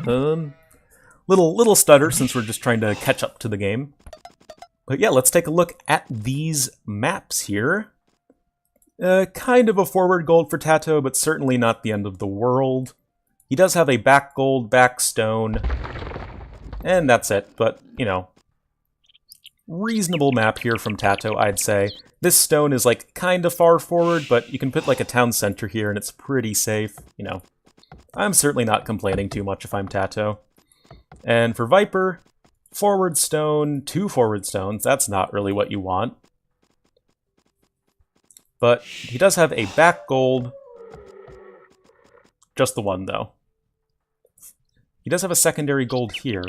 Little stutter since we're just trying to catch up to the game. But yeah, let's take a look at these maps here. Kind of a forward gold for TaToH, but certainly not the end of the world. He does have a back gold, back stone, and that's it. But, you know, reasonable map here from TaToH, I'd say. This stone is, like, kind of far forward, but you can put, like, a town center here, and it's pretty safe, you know. I'm certainly not complaining too much if I'm TaToH. And for Viper, forward stone, 2 forward stones, that's not really what you want. But he does have a back gold. Just the one, though. He does have a secondary gold here.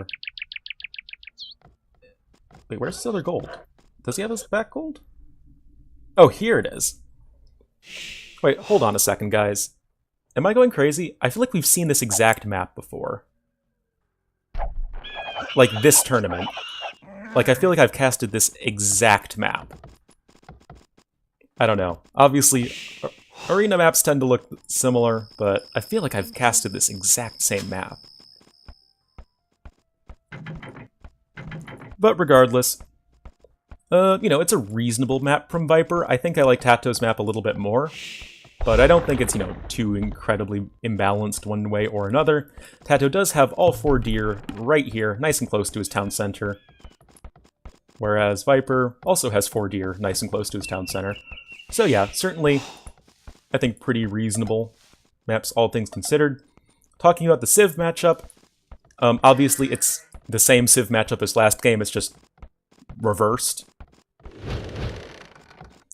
Wait, where's his other gold? Does he have his back gold? Oh, here it is. Wait, hold on a second, guys. Am I going crazy? I feel like we've seen this exact map before. Like, this tournament. Like, I feel like I've casted this exact map. I don't know. Obviously, arena maps tend to look similar, but I feel like I've casted this exact same map. But regardless, you know, it's a reasonable map from Viper. I think I like TaToH's map a little bit more, but I don't think it's, you know, too incredibly imbalanced one way or another. TaToH does have all 4 deer right here, nice and close to his town center, whereas Viper also has 4 deer nice and close to his town center. So yeah, certainly, I think pretty reasonable maps, all things considered. Talking about the Civ matchup, obviously it's the same Civ matchup as last game, it's just reversed.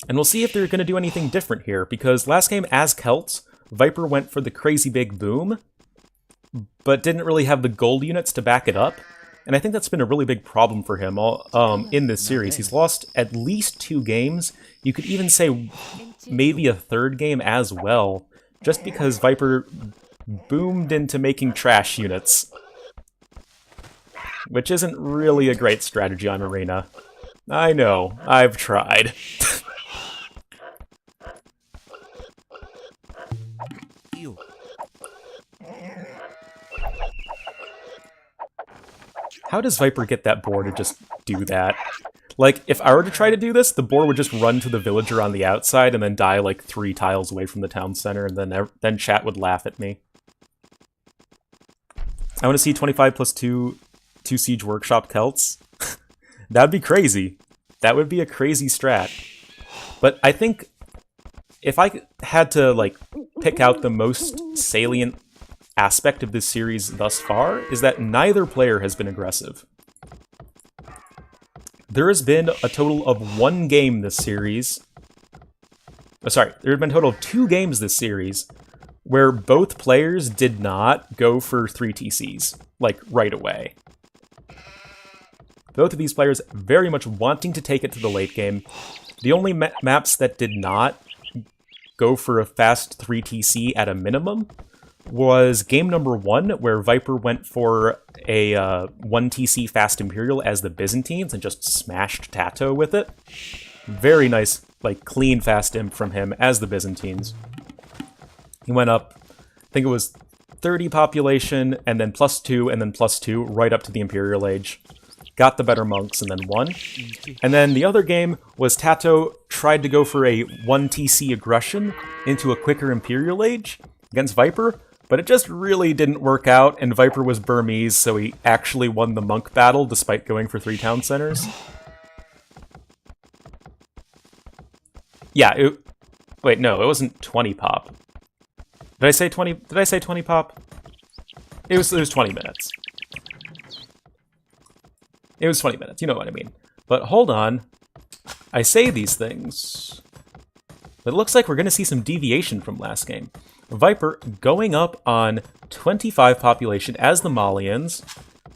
And we'll see if they're going to do anything different here, because last game as Celts, Viper went for the crazy big boom, but didn't really have the gold units to back it up. And I think that's been a really big problem for him in this series. He's lost at least 2 games. You could even say maybe a 3rd game as well, just because Viper boomed into making trash units. Which isn't really a great strategy on Arena. I know, I've tried. How does Viper get that boar to just do that? Like, if I were to try to do this, the boar would just run to the villager on the outside and then die like 3 tiles away from the town center, and then chat would laugh at me. I want to see 25 plus 2 Siege Workshop Celts. That'd be crazy. That would be a crazy strat. But I think if I had to, like, pick out the most salient aspect of this series thus far, is that neither player has been aggressive. There has been a total of 1 game this series. Oh, sorry, there have been a total of 2 games this series where both players did not go for 3 TCs, like, right away. Both of these players very much wanting to take it to the late game. The only maps that did not go for a fast 3 TC at a minimum was game number 1, where Viper went for a 1 TC fast Imperial as the Byzantines and just smashed TaToH with it. Very nice, like, clean fast imp from him as the Byzantines. He went up, I think it was 30 population, and then +2, and then +2, right up to the Imperial Age. Got the better monks, and then won. And then the other game was TaToH tried to go for a 1 TC aggression into a quicker Imperial Age against Viper, but it just really didn't work out, and Viper was Burmese, so he actually won the monk battle despite going for 3 town centers. Yeah, wait, no, it wasn't 20 pop. Did I say 20? Did I say 20 pop? It was 20 minutes. It was 20 minutes, you know what I mean. But hold on. I say these things, but it looks like we're going to see some deviation from last game. Viper going up on 25 population as the Malians.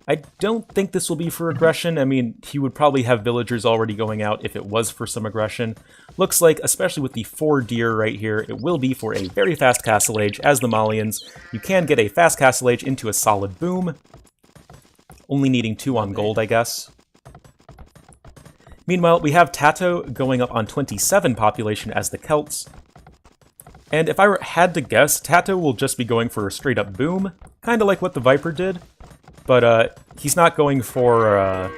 I don't think this will be for aggression. I mean, he would probably have villagers already going out if it was for some aggression. Looks like, especially with the 4 deer right here, it will be for a very fast Castle Age as the Malians. You can get a fast Castle Age into a solid boom. Only needing 2 on gold, I guess. Meanwhile, we have TaToH going up on 27 population as the Celts. And if I had to guess, TaToH will just be going for a straight-up boom, kind of like what the Viper did. But he's not going for,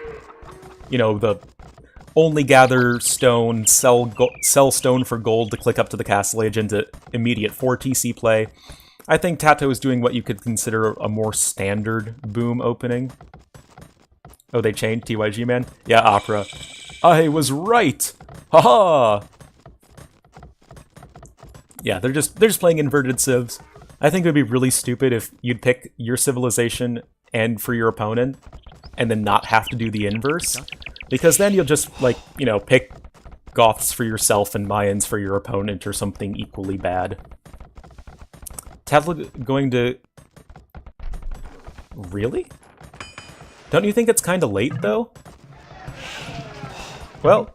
you know, the only gather stone, sell stone for gold to click up to the castle age into immediate 4 TC play. I think TaToH is doing what you could consider a more standard boom opening. Oh, they changed TYG, man? Yeah, Opera. I was right! Haha! Yeah, they're just playing inverted civs. I think it would be really stupid if you'd pick your civilization and for your opponent, and then not have to do the inverse. Because then you'll just, like, you know, pick Goths for yourself and Mayans for your opponent or something equally bad. TaToH going to... Really? Don't you think it's kind of late, though? Well,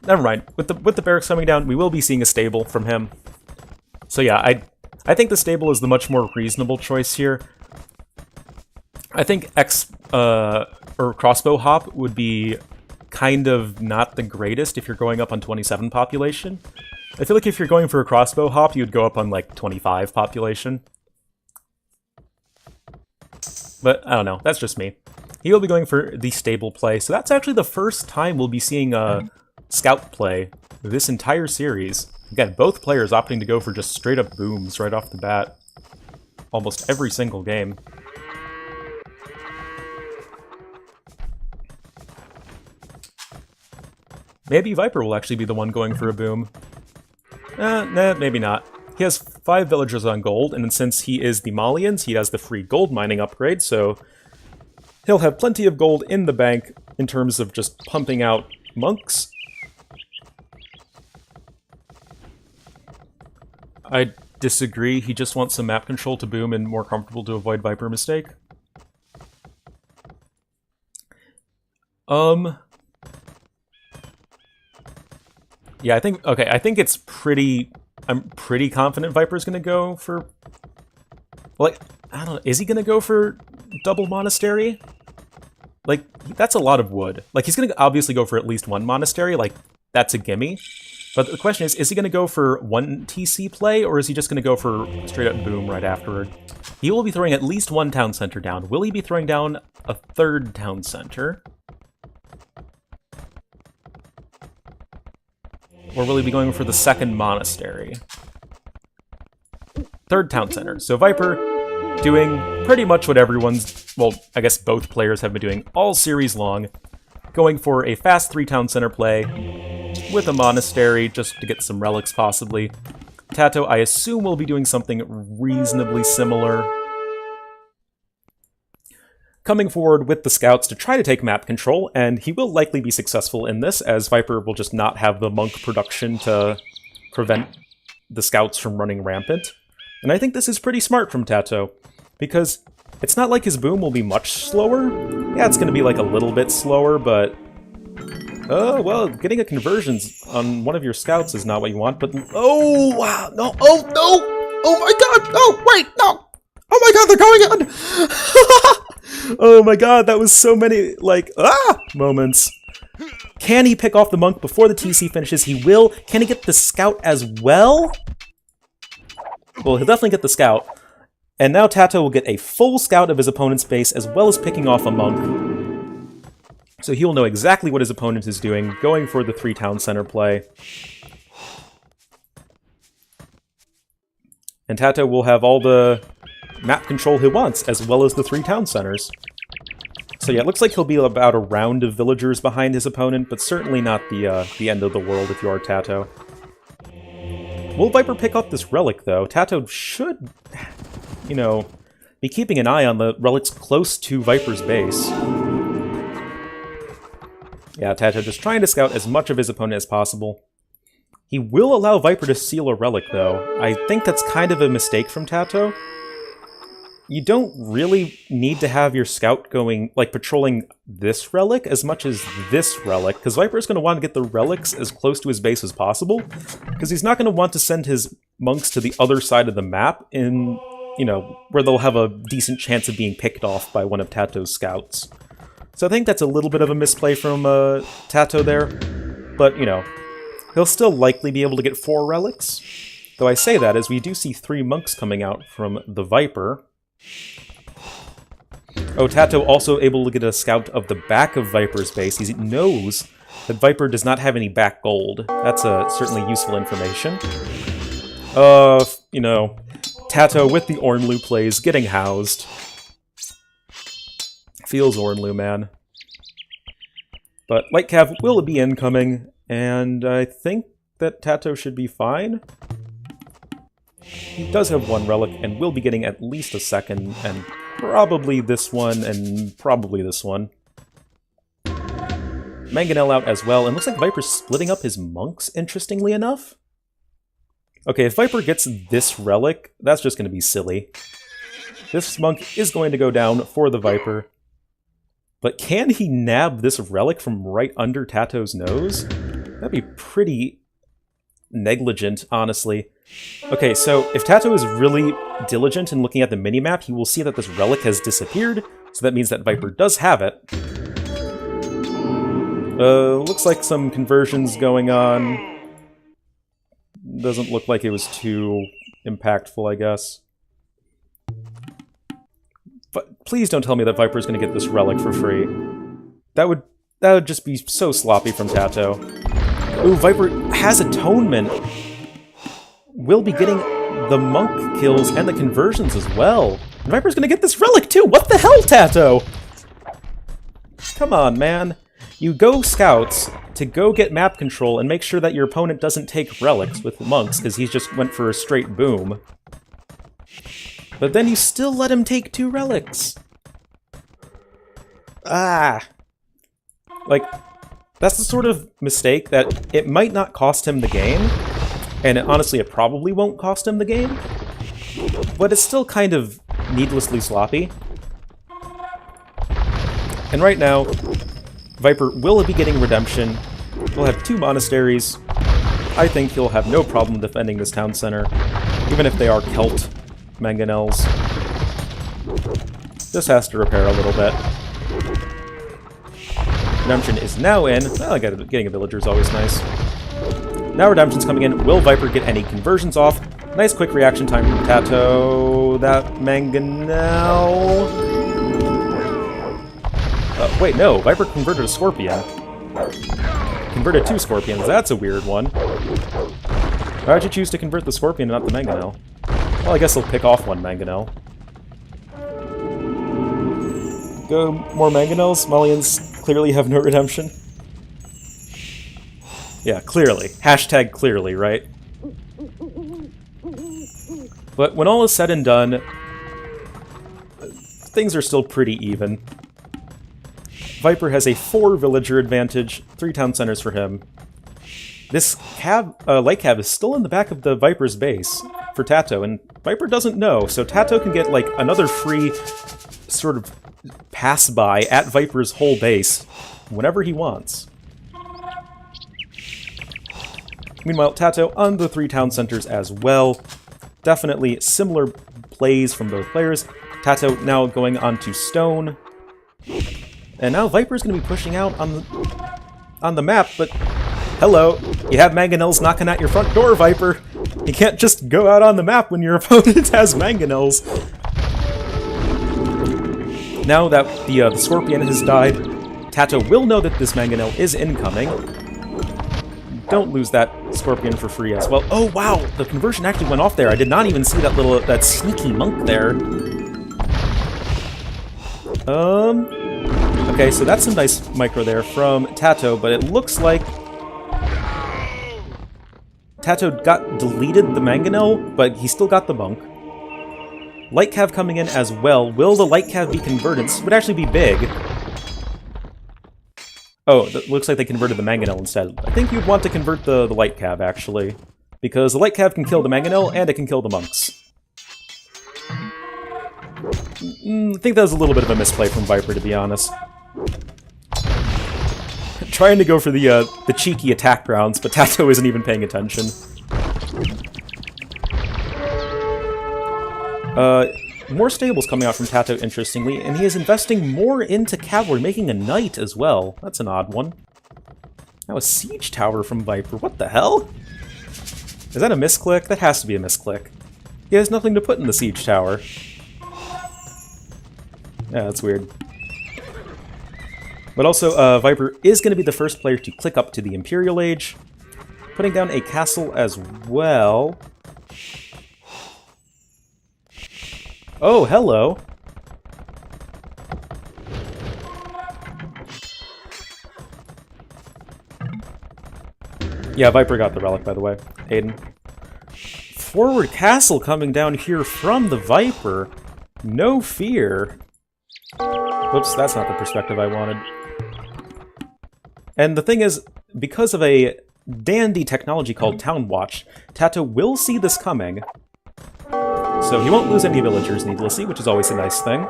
never mind. With the barracks coming down, we will be seeing a stable from him. So yeah, I think the stable is the much more reasonable choice here. I think or crossbow hop would be kind of not the greatest if you're going up on 27 population. I feel like if you're going for a crossbow hop, you'd go up on like 25 population. But I don't know, that's just me. He will be going for the stable play, so that's actually the first time we'll be seeing a scout play this entire series. Again, both players opting to go for just straight up booms right off the bat. Almost every single game. Maybe Viper will actually be the one going for a boom. Nah, maybe not. He has 5 villagers on gold, and since he is the Malians, he has the free gold mining upgrade, so he'll have plenty of gold in the bank in terms of just pumping out monks. I disagree. He just wants some map control to boom and more comfortable to avoid Viper mistake. Yeah, I think it's pretty... I'm pretty confident Viper's gonna go for... Like, I don't know, is he gonna go for double monastery? Like, that's a lot of wood. Like, he's gonna obviously go for at least 1 monastery, like, that's a gimme. But the question is he gonna go for 1 TC play, or is he just gonna go for straight up boom right afterward? He will be throwing at least 1 town center down. Will he be throwing down a 3rd town center? Or will he be going for the 2nd monastery? 3rd town center. So Viper doing pretty much what everyone's, well, I guess both players have been doing all series long. Going for a fast 3 town center play with a monastery just to get some relics possibly. TaToH, I assume, will be doing something reasonably similar. Coming forward with the scouts to try to take map control, and he will likely be successful in this, as Viper will just not have the monk production to prevent the scouts from running rampant. And I think this is pretty smart from TaToH, because it's not like his boom will be much slower. Yeah, it's going to be like a little bit slower, but... well, getting a conversion on one of your scouts is not what you want, but... Oh, wow, no, oh, no! Oh my god, no, wait, no! Oh my god, they're going on! Oh my god, that was so many, like, moments. Can he pick off the monk before the TC finishes? He will. Can he get the scout as well? Well, he'll definitely get the scout. And now TaToH will get a full scout of his opponent's base, as well as picking off a monk. So he will know exactly what his opponent is doing, going for the 3 town center play. And TaToH will have all the map control he wants, as well as the 3 town centers. So yeah, it looks like he'll be about a round of villagers behind his opponent, but certainly not the end of the world if you are TaToH. Will Viper pick up this relic, though? TaToH should, you know, be keeping an eye on the relics close to Viper's base. Yeah, TaToH just trying to scout as much of his opponent as possible. He will allow Viper to seal a relic, though. I think that's kind of a mistake from TaToH. You don't really need to have your scout going, like, patrolling this relic as much as this relic, because Viper's going to want to get the relics as close to his base as possible, because he's not going to want to send his monks to the other side of the map in, you know, where they'll have a decent chance of being picked off by one of TaToH's scouts. So I think that's a little bit of a misplay from TaToH there, but, you know, he'll still likely be able to get 4 relics. Though I say that as we do see 3 monks coming out from the Viper. Oh, TaToH also able to get a scout of the back of Viper's base. He knows that Viper does not have any back gold. That's certainly useful information. You know, TaToH with the Ornlu plays, getting housed. Feels Ornlu, man. But Light Cav will be incoming, and I think that TaToH should be fine. He does have one relic, and will be getting at least a second, and probably this one, and probably this one. Mangonel out as well, and looks like Viper's splitting up his monks, interestingly enough. Okay, if Viper gets this relic, that's just going to be silly. This monk is going to go down for the Viper. But can he nab this relic from right under TaToH's nose? That'd be pretty negligent, honestly. Okay, so if TaToH is really diligent in looking at the minimap, he will see that this relic has disappeared, so that means that Viper does have it. Looks like some conversions going on. Doesn't look like it was too impactful, I guess. But please don't tell me that Viper's going to get this relic for free. That would just be so sloppy from TaToH. Ooh, Viper has Atonement. Will be getting the monk kills and the conversions as well. And Viper's going to get this relic too! What the hell, TaToH? Come on, man. You go scouts to go get map control and make sure that your opponent doesn't take relics with monks, because he just went for a straight boom. But then you still let him take 2 relics. Ah. Like, that's the sort of mistake that it might not cost him the game, and honestly it probably won't cost him the game, but it's still kind of needlessly sloppy. And right now, Viper will be getting redemption. We'll have 2 monasteries. I think he'll have no problem defending this town center, even if they are Celt mangonels. This has to repair a little bit. Redemption is now in. Well, getting a villager is always nice. Now Redemption's coming in. Will Viper get any conversions off? Nice quick reaction time from TaToH. That mangonel... wait, no. Viper converted a Scorpion. Converted 2 Scorpions. That's a weird one. Why'd you choose to convert the Scorpion and not the mangonel? Well, I guess he'll pick off 1 mangonel. Go more mangonels. Malians clearly have no redemption. Yeah, clearly. Hashtag clearly, right? But when all is said and done, things are still pretty even. Viper has a 4 villager advantage, 3 town centers for him. This light cav is still in the back of the Viper's base for TaToH, and Viper doesn't know, so TaToH can get like another free sort of pass-by at Viper's whole base whenever he wants. Meanwhile, TaToH on the 3 town centers as well. Definitely similar plays from both players. TaToH now going on to stone. And now Viper's going to be pushing out on the map, but hello, you have mangonels knocking at your front door, Viper. You can't just go out on the map when your opponent has mangonels. Now that the Scorpion has died, TaToH will know that this mangonel is incoming. Don't lose that Scorpion for free as well. Oh wow, the conversion actually went off there. I did not even see that sneaky monk there. Okay, so that's some nice micro there from TaToH, but it looks like TaToH got deleted the mangonel, but he still got the monk. Light cav coming in as well. Will the light cav be converted? This would actually be big. Oh, it looks like they converted the mangonel instead. I think you'd want to convert the light cav, actually, because the light cav can kill the mangonel, and it can kill the monks. I think that was a little bit of a misplay from Viper, to be honest. Trying to go for the cheeky attack grounds, but TaToH isn't even paying attention. More stables coming out from TaToH, interestingly, and he is investing more into cavalry, making a knight as well. That's an odd one. Now a siege tower from Viper. What the hell? Is that a misclick? That has to be a misclick. He has nothing to put in the siege tower. Yeah, that's weird. But also, Viper is going to be the first player to click up to the Imperial Age, putting down a castle as well. Oh, hello! Yeah, Viper got the relic, by the way. Aiden. Forward castle coming down here from the Viper. No fear. Whoops, that's not the perspective I wanted. And the thing is, because of a dandy technology called Town Watch, TaToH will see this coming. So he won't lose any villagers needlessly, which is always a nice thing.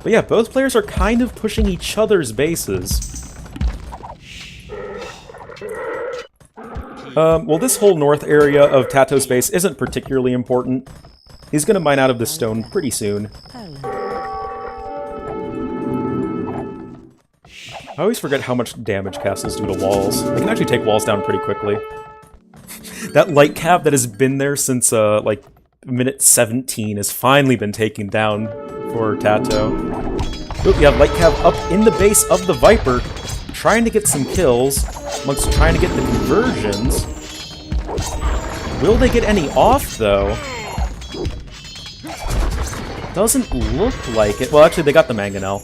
But yeah, both players are kind of pushing each other's bases. Well, this whole north area of TaToH's base isn't particularly important. He's going to mine out of this stone pretty soon. I always forget how much damage castles do to walls. They can actually take walls down pretty quickly. That light cap that has been there since, like, minute 17 has finally been taken down for TaToH. Oop, you have light cap up in the base of the Viper, trying to get some kills, amongst trying to get the conversions. Will they get any off, though? Doesn't look like it. Well, actually, they got the mangonel.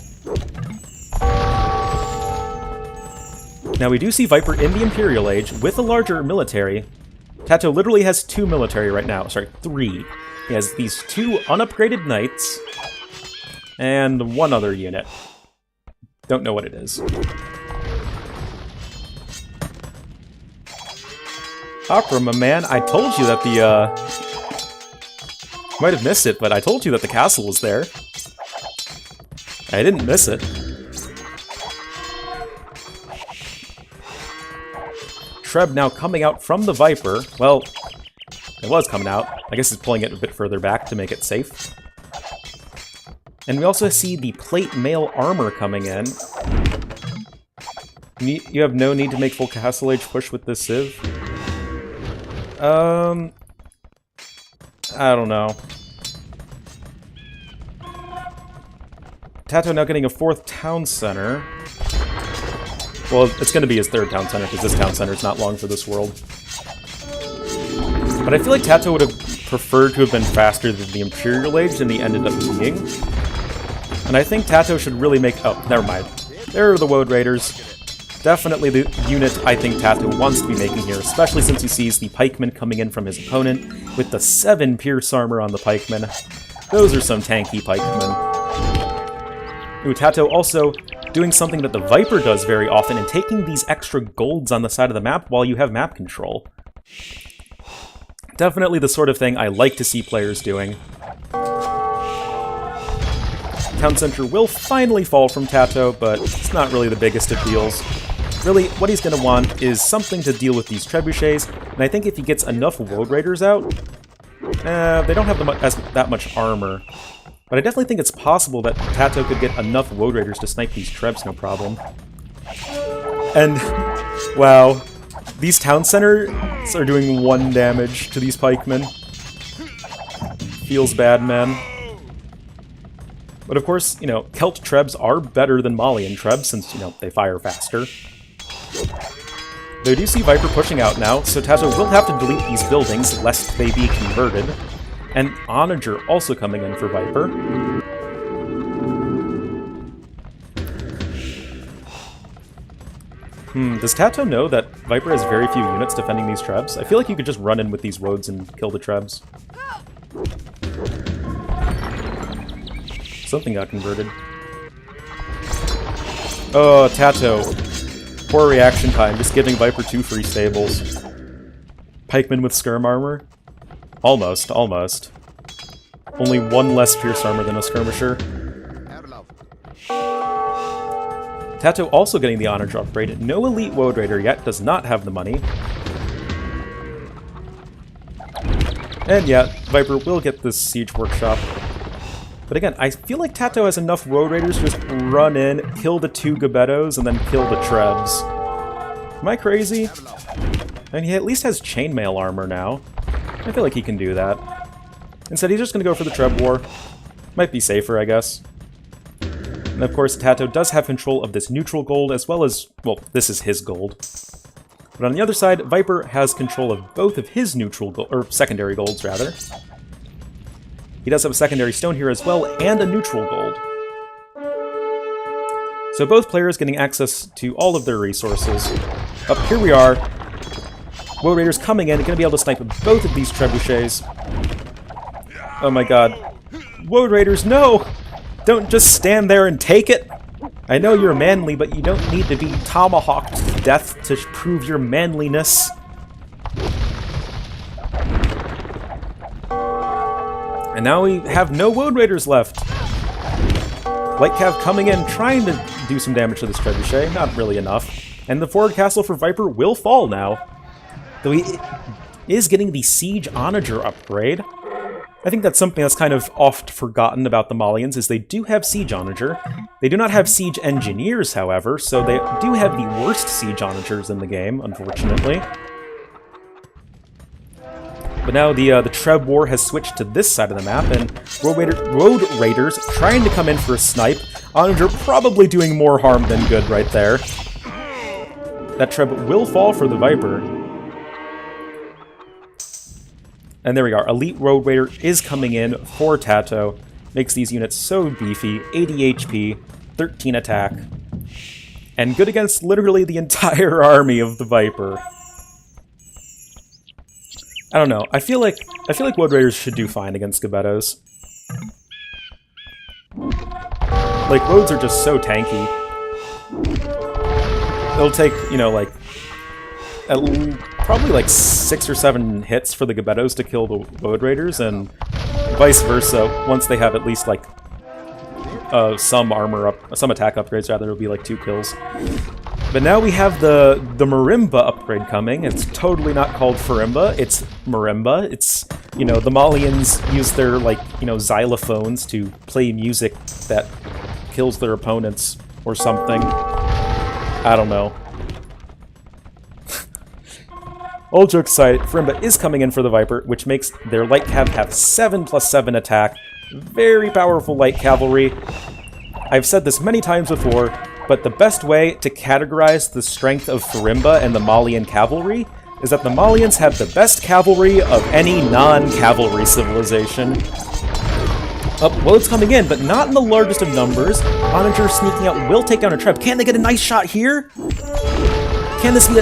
Now, we do see Viper in the Imperial Age with a larger military. TaToH literally has 2 military right now. Sorry, 3. He has these 2 unupgraded knights and 1 other unit. Don't know what it is. Opera, my man, I told you that the, might have missed it, but I told you that the castle was there. I didn't miss it. Treb now coming out from the Viper. Well, it was coming out. I guess it's pulling it a bit further back to make it safe. And we also see the plate mail armor coming in. You have no need to make full castle age push with this civ. I don't know. TaToH now getting a 4th town center. Well, it's going to be his 3rd town center, because this town center is not long for this world. But I feel like TaToH would have preferred to have been faster than the Imperial Age than he ended up being. And I think TaToH should really make... Oh, never mind. There are the Woad Raiders. Definitely the unit I think TaToH wants to be making here, especially since he sees the pikemen coming in from his opponent with the 7 pierce armor on the pikemen. Those are some tanky pikemen. Ooh, TaToH also doing something that the Viper does very often and taking these extra golds on the side of the map while you have map control. Definitely the sort of thing I like to see players doing. Town Center will finally fall from TaToH, but it's not really the biggest of deals. Really, what he's going to want is something to deal with these trebuchets, and I think if he gets enough Woad Raiders out, they don't have that much armor. But I definitely think it's possible that TaToH could get enough Woad Raiders to snipe these trebs, no problem. And, wow, these town centers are doing 1 damage to these pikemen. Feels bad, man. But of course, you know, Celt trebs are better than Malian trebs, since, you know, they fire faster. Though I do see Viper pushing out now, so TaToH will have to delete these buildings, lest they be converted. And Onager also coming in for Viper. Does TaToH know that Viper has very few units defending these trebs? I feel like you could just run in with these roads and kill the trebs. Something got converted. Oh, TaToH. Poor reaction time, just giving Viper 2 free stables. Pikemen with skirm armor? Almost, almost. Only 1 less pierce armor than a skirmisher. TaToH also getting the Onager upgrade. No elite Woad Raider yet, does not have the money. And yeah, Viper will get this Siege Workshop. But again, I feel like TaToH has enough Woad Raiders to just run in, kill the 2 Gebettos, and then kill the trebs. Am I crazy? And he at least has chainmail armor now. I feel like he can do that. Instead, he's just going to go for the Treb War. Might be safer, I guess. And of course, TaToH does have control of this neutral gold as well as, well, this is his gold. But on the other side, Viper has control of both of his neutral gold, or secondary golds rather. He does have a secondary stone here as well, and a neutral gold. So both players getting access to all of their resources. Up here we are. Woe Raiders coming in, going to be able to snipe both of these trebuchets. Oh my god. Woe Raiders, no! Don't just stand there and take it! I know you're manly, but you don't need to be tomahawked to death to prove your manliness. And now we have no Woe Raiders left. Light Cav coming in, trying to do some damage to this trebuchet, not really enough. And the forward castle for Viper will fall now. Though he is getting the Siege Onager upgrade. I think that's something that's kind of oft forgotten about the Malians, is they do have Siege Onager. They do not have Siege Engineers, however, so they do have the worst Siege Onagers in the game, unfortunately. But now the Treb War has switched to this side of the map, and Road Raiders trying to come in for a snipe. Onager probably doing more harm than good right there. That Treb will fall for the Viper. And there we are. Elite Road Raider is coming in for TaToH. Makes these units so beefy. 80 HP, 13 attack. And good against literally the entire army of the Viper. I don't know. I feel like Woad Raiders should do fine against Gebettos. Like, Woads are just so tanky. It'll take, you know, like, probably like 6 or 7 hits for the Gebettos to kill the Woad Raiders, and vice versa. Once they have at least, like, some attack upgrades, rather, it'll be like 2 kills. But now we have the Marimba upgrade coming. It's totally not called Farimba, it's Marimba. It's, you know, the Malians use their, like, you know, xylophones to play music that kills their opponents or something. I don't know. All jokes aside, Farimba is coming in for the Viper, which makes their Light Cav have 7+7 attack. Very powerful light cavalry. I've said this many times before, but the best way to categorize the strength of Farimba and the Malian cavalry is that the Malians have the best cavalry of any non-cavalry civilization. Woad's coming in, but not in the largest of numbers. Onager sneaking out will take down a Treb. Can they get a nice shot here? Can this be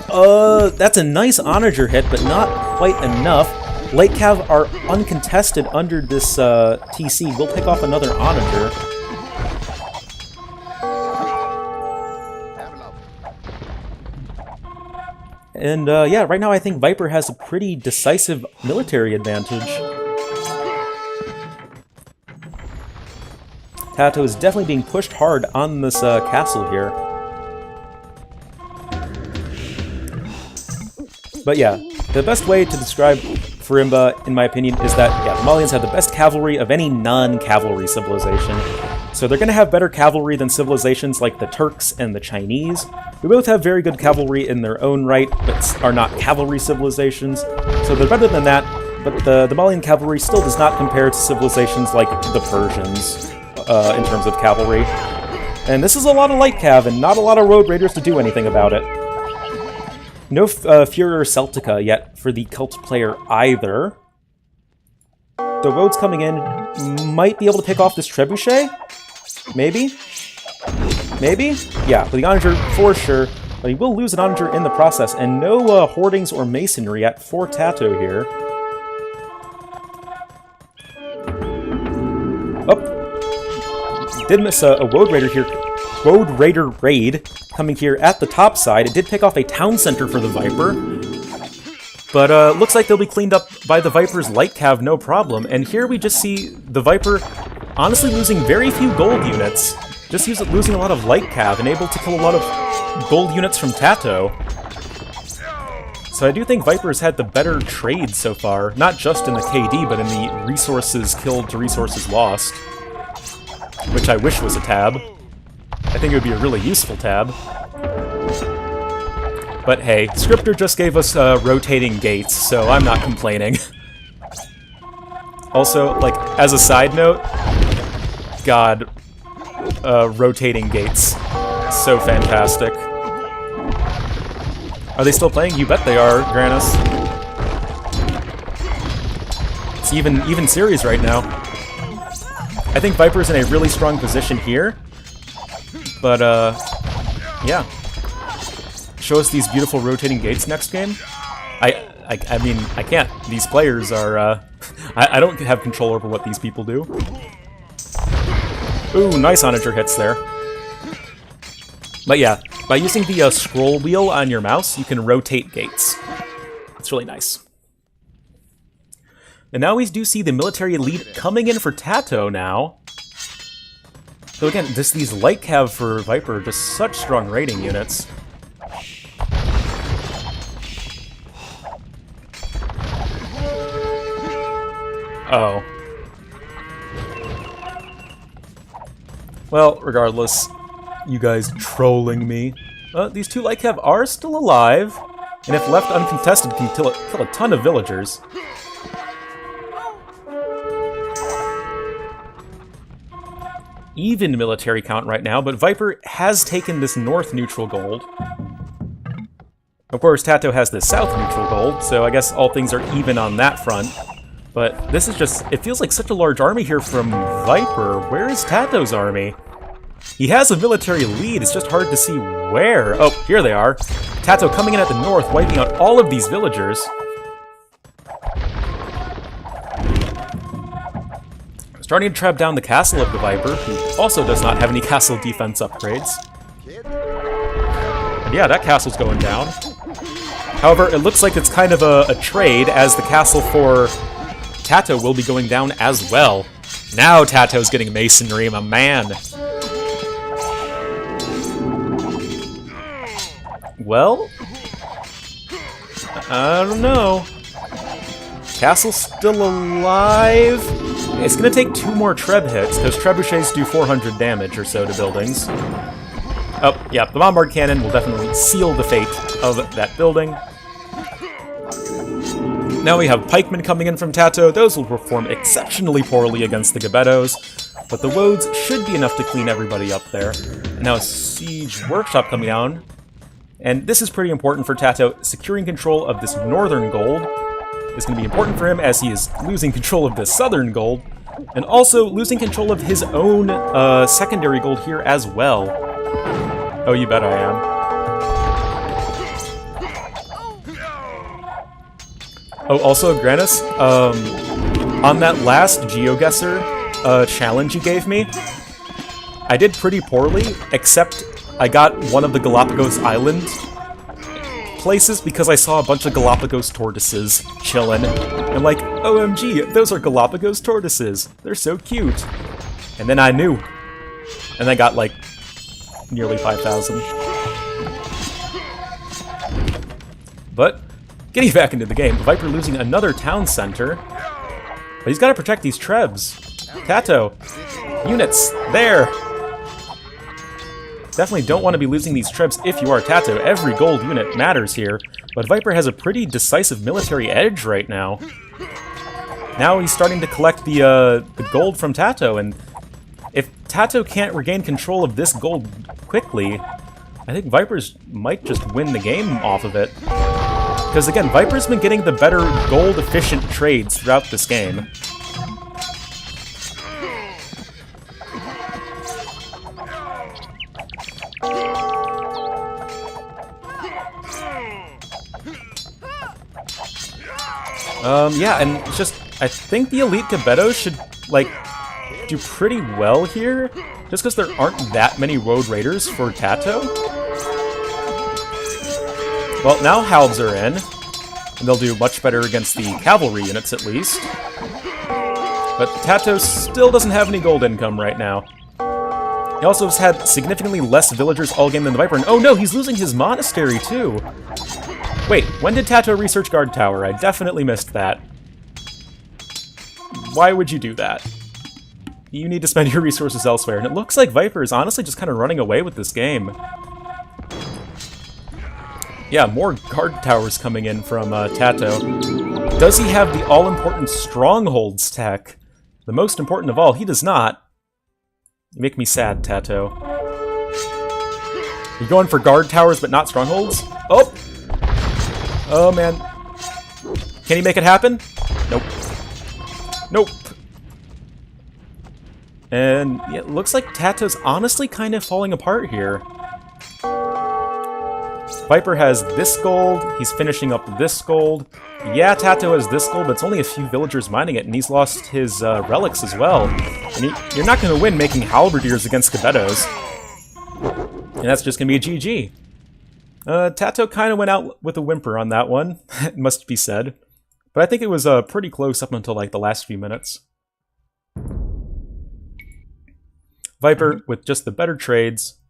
a... that's a nice Onager hit, but not quite enough. Light Cav are uncontested under this TC. We'll pick off another Onager. And yeah, right now I think Viper has a pretty decisive military advantage. TaToH is definitely being pushed hard on this castle here. But yeah, the best way to describe Farimba, in my opinion, is that, yeah, the Malians have the best cavalry of any non-cavalry civilization. So they're going to have better cavalry than civilizations like the Turks and the Chinese. We both have very good cavalry in their own right, but are not cavalry civilizations. So they're better than that, but the Malian cavalry still does not compare to civilizations like the Persians in terms of cavalry. And this is a lot of light cav, and not a lot of Road Raiders to do anything about it. No Furor Celtica yet for the Cult player either. The Roads coming in might be able to pick off this Trebuchet? Maybe? Maybe? Yeah, for the Onager for sure, but he will lose an Onager in the process, and no hoardings or masonry yet for TaToH here. Oh! Did miss a Woad Raider here. Woad Raider raid coming here at the top side. It did pick off a town center for the Viper, but looks like they'll be cleaned up by the Viper's Light Cav, no problem. And here we just see the Viper honestly losing very few gold units. Just losing a lot of Light Cav and able to kill a lot of gold units from TaToH. So I do think Viper's had the better trade so far, not just in the KD, but in the resources killed to resources lost. Which I wish was a tab. I think it would be a really useful tab. But hey, Scripter just gave us rotating gates, so I'm not complaining. Also, like, as a side note, God, rotating gates. So fantastic. Are they still playing? You bet they are, Granis. It's even series right now. I think Viper's in a really strong position here. But, yeah. Show us these beautiful rotating gates next game. I mean, I can't. These players are, I don't have control over what these people do. Ooh, nice onager hits there. But yeah, by using the scroll wheel on your mouse, you can rotate gates. It's really nice. And now we do see the military elite coming in for TaToH now. So again, these light cav for Viper are just such strong raiding units. Oh. Well, regardless, you guys trolling me. These two light cav are still alive, and if left uncontested can kill a ton of villagers. Even military count right now, but Viper has taken this north neutral gold. Of course, TaToH has the south neutral gold, so I guess all things are even on that front. But this is just, it feels like such a large army here from Viper. Where is TaToH's army? He has a military lead, it's just hard to see where. Oh, here they are. TaToH coming in at the north, wiping out all of these villagers. Starting to trap down the castle of the Viper, who also does not have any castle defense upgrades. And yeah, that castle's going down. However, it looks like it's kind of a trade, as the castle for TaToH will be going down as well. Now TaToH's getting masonry, my man. Well, I don't know. Castle's still alive. It's gonna take 2 more Treb hits, because trebuchets do 400 damage or so to buildings. Oh, yeah, the bombard cannon will definitely seal the fate of that building. Now we have pikemen coming in from TaToH. Those will perform exceptionally poorly against the Gebettos, but the woads should be enough to clean everybody up there. And now a siege workshop coming down. And this is pretty important for TaToH. Securing control of this northern gold is going to be important for him, as he is losing control of this southern gold, and also losing control of his own secondary gold here as well. Oh, you bet I am. Oh, also, Granis, on that last GeoGuessr challenge you gave me, I did pretty poorly, except I got one of the Galapagos Island places because I saw a bunch of Galapagos tortoises chillin'. And like, OMG, those are Galapagos tortoises. They're so cute. And then I knew. And I got like nearly 5,000. But getting back into the game, Viper losing another town center. But he's got to protect these trebs. TaToH, units, there. Definitely don't want to be losing these trebs if you are TaToH. Every gold unit matters here, but Viper has a pretty decisive military edge right now. Now he's starting to collect the gold from TaToH, and if TaToH can't regain control of this gold quickly, I think Vipers might just win the game off of it. Because again, Viper's been getting the better gold-efficient trades throughout this game. Yeah, and just, I think the Elite Gebettos should, like, do pretty well here, just because there aren't that many Road Raiders for TaToH. Well, now Halves are in, and they'll do much better against the cavalry units, at least. But TaToH still doesn't have any gold income right now. He also has had significantly less villagers all game than the Viper, and oh no, he's losing his monastery, too! Wait, when did TaToH research Guard Tower? I definitely missed that. Why would you do that? You need to spend your resources elsewhere, and it looks like Viper is honestly just kind of running away with this game. Yeah, more Guard Towers coming in from TaToH. Does he have the all-important Strongholds tech? The most important of all, he does not. You make me sad, TaToH. You're going for guard towers but not strongholds? Oh! Oh, man. Can he make it happen? Nope. Nope. And yeah, it looks like TaToH's honestly kind of falling apart here. Viper has this gold, he's finishing up this gold. Yeah, TaToH has this gold, but it's only a few villagers mining it, and he's lost his relics as well. And you're not going to win making halberdiers against Skibettos. And that's just going to be a GG. TaToH kind of went out with a whimper on that one, it must be said. But I think it was pretty close up until like the last few minutes. Viper with just the better trades.